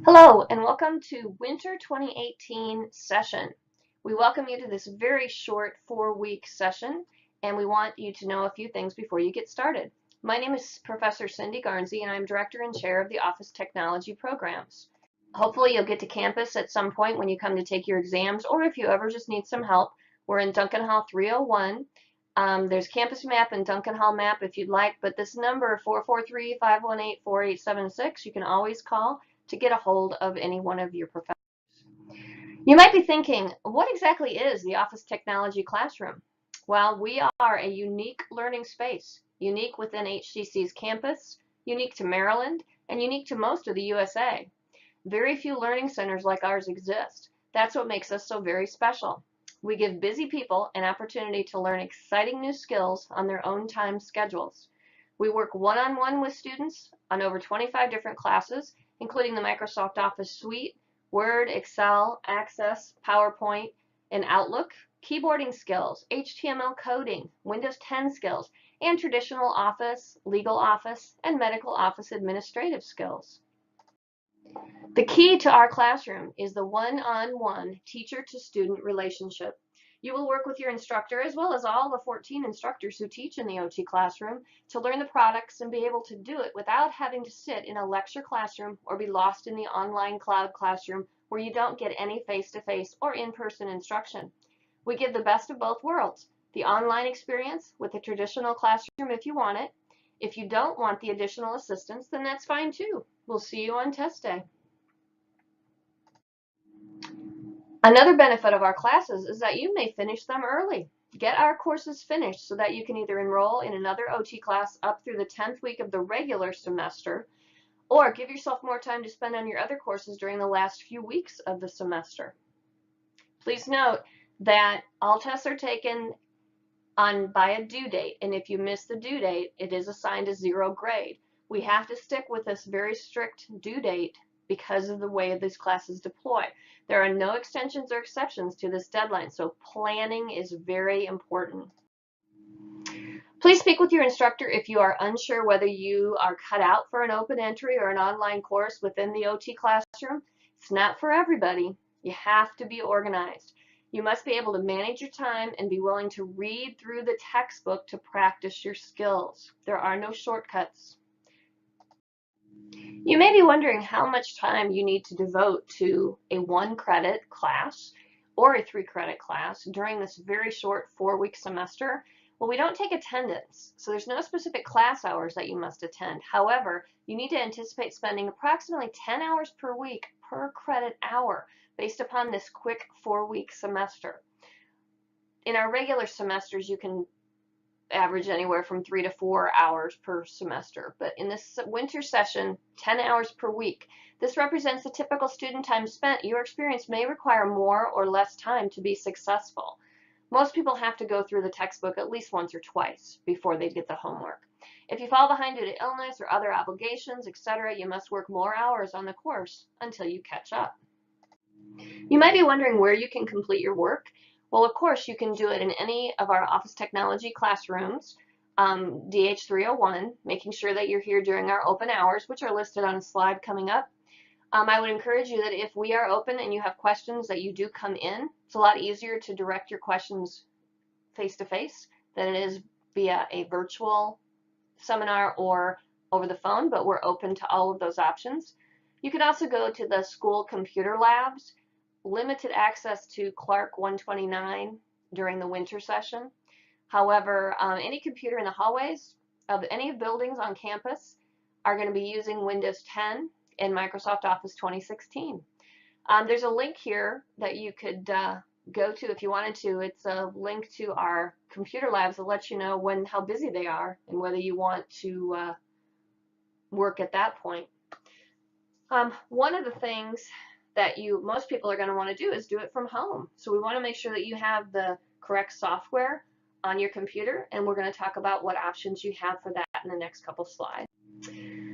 Hello and welcome to Winter 2018 session. We welcome you to this very short 4-week session, and we want you to know a few things before you get started. My name is Professor Cindy Garnsey, and I'm Director and Chair of the Office Technology Programs. Hopefully you'll get to campus at some point when you come to take your exams, or if you ever just need some help. We're in Duncan Hall 301. There's Campus Map and Duncan Hall Map if you'd like, but this number 443-518-4876 you can always call to get a hold of any one of your professors. You might be thinking, what exactly is the Office Technology Classroom? Well, we are a unique learning space, unique within HTC's campus, unique to Maryland, and unique to most of the USA. Very few learning centers like ours exist. That's what makes us so very special. We give busy people an opportunity to learn exciting new skills on their own time schedules. We work one-on-one with students on over 25 different classes, including the Microsoft Office Suite, Word, Excel, Access, PowerPoint, and Outlook, keyboarding skills, HTML coding, Windows 10 skills, and traditional Office, legal Office, and medical Office administrative skills. The key to our classroom is the one-on-one teacher-to-student relationship. You will work with your instructor as well as all the 14 instructors who teach in the OT classroom to learn the products and be able to do it without having to sit in a lecture classroom or be lost in the online cloud classroom where you don't get any face-to-face or in-person instruction. We give the best of both worlds, the online experience with the traditional classroom if you want it. If you don't want the additional assistance, then that's fine too. We'll see you on test day. Another benefit of our classes is that you may finish them early. Get our courses finished so that you can either enroll in another OT class up through the 10th week of the regular semester, or give yourself more time to spend on your other courses during the last few weeks of the semester. Please note that all tests are taken by a due date, and if you miss the due date, it is assigned a 0 grade. We have to stick with this very strict due date because of the way these classes deploy. There are no extensions or exceptions to this deadline, so planning is very important. Please speak with your instructor if you are unsure whether you are cut out for an open entry or an online course within the OT classroom. It's not for everybody. You have to be organized. You must be able to manage your time and be willing to read through the textbook to practice your skills. There are no shortcuts. You may be wondering how much time you need to devote to a 1-credit class or a 3-credit class during this very short 4-week semester. Well, we don't take attendance, so there's no specific class hours that you must attend. However, you need to anticipate spending approximately 10 hours per week per credit hour based upon this quick 4-week semester. In our regular semesters, you can average anywhere from 3 to 4 hours per semester, but in this winter session, 10 hours per week. This represents the typical student time spent. Your experience may require more or less time to be successful. Most people have to go through the textbook at least once or twice before they get the homework. If you fall behind due to illness or other obligations, etc., you must work more hours on the course until you catch up. You might be wondering where you can complete your work. Well, of course, you can do it in any of our Office Technology classrooms, DH301, making sure that you're here during our open hours, which are listed on a slide coming up. I would encourage you that if we are open and you have questions that you do come in, it's a lot easier to direct your questions face-to-face than it is via a virtual seminar or over the phone, but we're open to all of those options. You can also go to the school computer labs. Limited access to Clark 129 during the winter session. However, any computer in the hallways of any buildings on campus are going to be using Windows 10 and Microsoft Office 2016. There's a link here that you could go to if you wanted to. It's a link to our computer labs that lets you know how busy they are and whether you want to work at that point. One of the things that most people are going to want to do is do it from home. So we want to make sure that you have the correct software on your computer, and we're going to talk about what options you have for that in the next couple slides.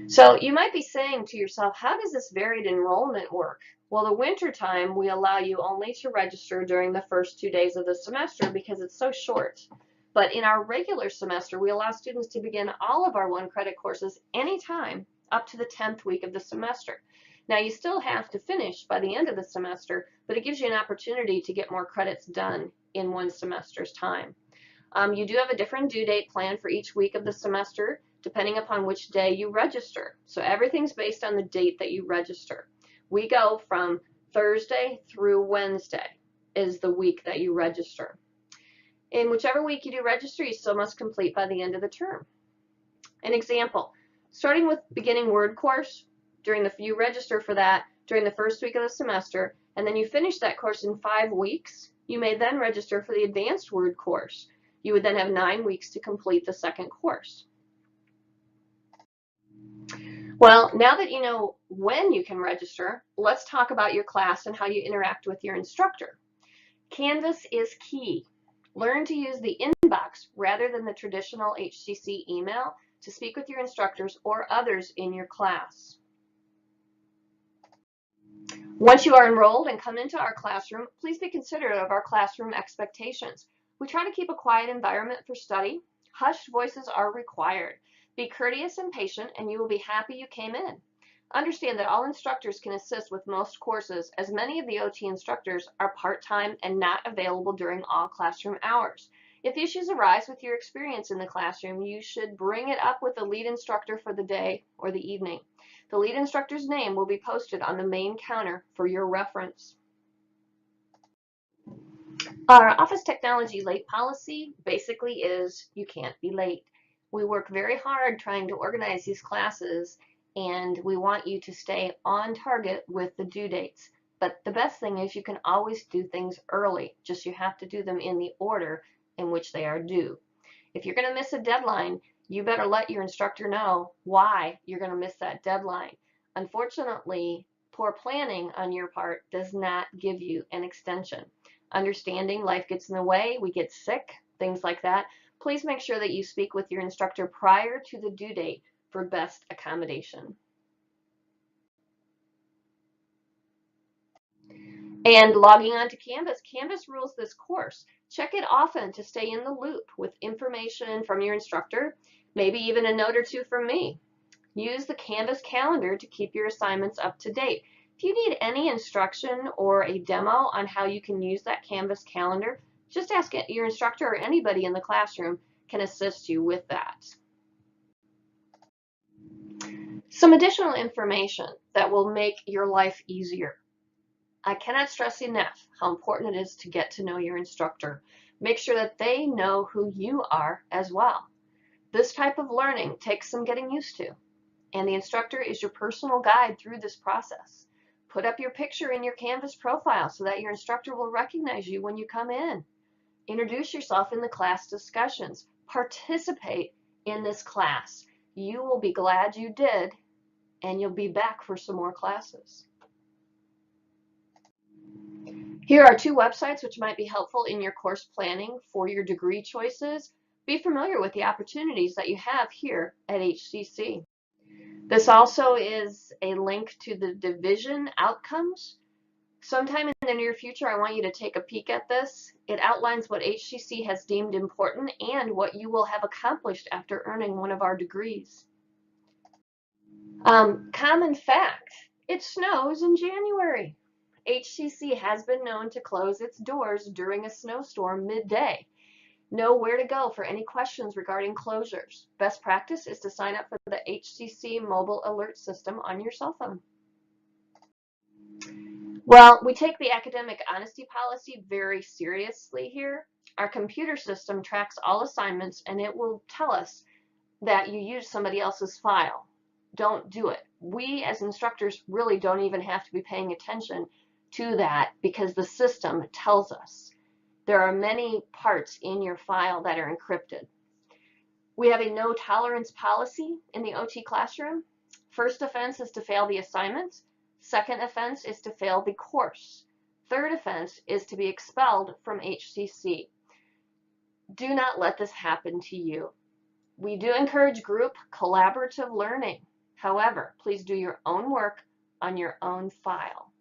So you might be saying to yourself, how does this varied enrollment work? Well, the winter time, we allow you only to register during the first 2 days of the semester because it's so short. But in our regular semester, we allow students to begin all of our 1-credit courses anytime up to the 10th week of the semester. Now you still have to finish by the end of the semester, but it gives you an opportunity to get more credits done in one semester's time. You do have a different due date planned for each week of the semester, depending upon which day you register. So everything's based on the date that you register. We go from Thursday through Wednesday is the week that you register. In whichever week you do register, you still must complete by the end of the term. An example, starting with beginning word course, you register for that during the first week of the semester, and then you finish that course in 5 weeks, you may then register for the advanced word course. You would then have 9 weeks to complete the second course. Well, now that you know when you can register, let's talk about your class and how you interact with your instructor. Canvas is key. Learn to use the inbox rather than the traditional HCC email to speak with your instructors or others in your class. Once you are enrolled and come into our classroom, please be considerate of our classroom expectations. We try to keep a quiet environment for study. Hushed voices are required. Be courteous and patient, and you will be happy you came in. Understand that all instructors can assist with most courses, as many of the OT instructors are part-time and not available during all classroom hours. If issues arise with your experience in the classroom, you should bring it up with the lead instructor for the day or the evening. The lead instructor's name will be posted on the main counter for your reference. Our office technology late policy basically is you can't be late. We work very hard trying to organize these classes, and we want you to stay on target with the due dates. But the best thing is you can always do things early, just you have to do them in the order in which they are due. If you're going to miss a deadline, you better let your instructor know why you're going to miss that deadline. Unfortunately, poor planning on your part does not give you an extension. Understanding life gets in the way, we get sick, things like that. Please make sure that you speak with your instructor prior to the due date for best accommodation. And logging on to Canvas, Canvas rules this course. Check it often to stay in the loop with information from your instructor, maybe even a note or two from me. Use the Canvas calendar to keep your assignments up to date. If you need any instruction or a demo on how you can use that Canvas calendar, just ask your instructor, or anybody in the classroom can assist you with that. Some additional information that will make your life easier. I cannot stress enough how important it is to get to know your instructor. Make sure that they know who you are as well. This type of learning takes some getting used to, and the instructor is your personal guide through this process. Put up your picture in your Canvas profile so that your instructor will recognize you when you come in. Introduce yourself in the class discussions. Participate in this class. You will be glad you did, and you'll be back for some more classes. Here are 2 websites which might be helpful in your course planning for your degree choices. Be familiar with the opportunities that you have here at HCC. This also is a link to the division outcomes. Sometime in the near future, I want you to take a peek at this. It outlines what HCC has deemed important and what you will have accomplished after earning one of our degrees. Common fact, it snows in January. HCC has been known to close its doors during a snowstorm midday. Know where to go for any questions regarding closures. Best practice is to sign up for the HCC mobile alert system on your cell phone. Well, we take the academic honesty policy very seriously here. Our computer system tracks all assignments, and it will tell us that you use somebody else's file. Don't do it. We as instructors really don't even have to be paying attention to that because the system tells us. There are many parts in your file that are encrypted. We have a no tolerance policy in the OT classroom. First offense is to fail the assignment. Second offense is to fail the course. Third offense is to be expelled from HCC. Do not let this happen to you. We do encourage group collaborative learning. However, please do your own work on your own file.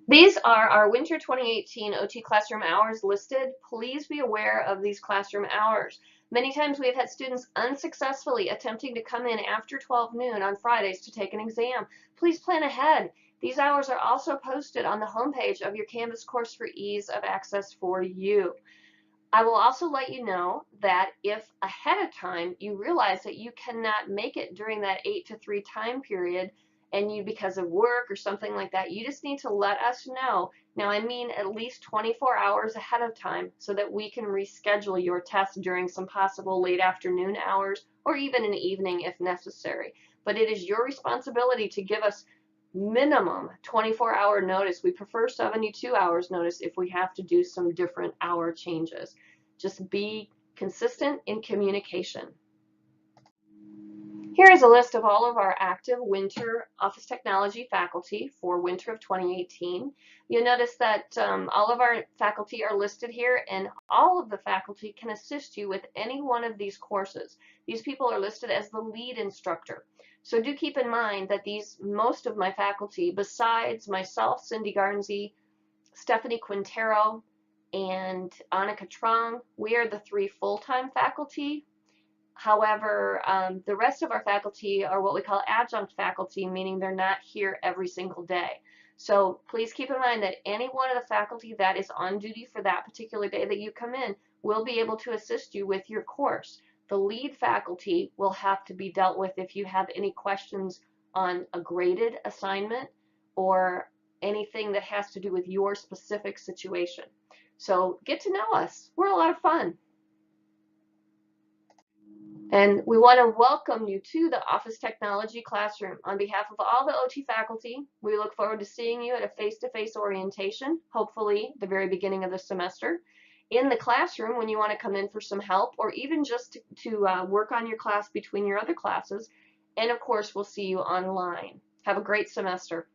These are our winter 2018 OT classroom hours listed. Please be aware of these classroom hours. Many times we have had students unsuccessfully attempting to come in after 12 noon on Fridays to take an exam. Please plan ahead. These hours are also posted on the homepage of your Canvas course for ease of access for you. I will also let you know that if ahead of time you realize that you cannot make it during that 8 to 3 time period, and you, because of work or something like that, you just need to let us know. Now, I mean at least 24 hours ahead of time so that we can reschedule your test during some possible late afternoon hours or even an evening if necessary. But it is your responsibility to give us minimum 24-hour notice. We prefer 72 hours notice if we have to do some different hour changes. Just be consistent in communication. Here is a list of all of our active winter Office Technology faculty for winter of 2018. You'll notice that all of our faculty are listed here, and all of the faculty can assist you with any one of these courses. These people are listed as the lead instructor. So do keep in mind that most of my faculty, besides myself, Cindy Garnsey, Stephanie Quintero, and Annika Trong, we are the 3 full-time faculty. However, the rest of our faculty are what we call adjunct faculty, meaning they're not here every single day. So please keep in mind that any one of the faculty that is on duty for that particular day that you come in will be able to assist you with your course. The lead faculty will have to be dealt with if you have any questions on a graded assignment or anything that has to do with your specific situation. So get to know us. We're a lot of fun. And we want to welcome you to the Office Technology Classroom. On behalf of all the OT faculty, we look forward to seeing you at a face-to-face orientation, hopefully the very beginning of the semester, in the classroom when you want to come in for some help, or even just to work on your class between your other classes. And of course, we'll see you online. Have a great semester.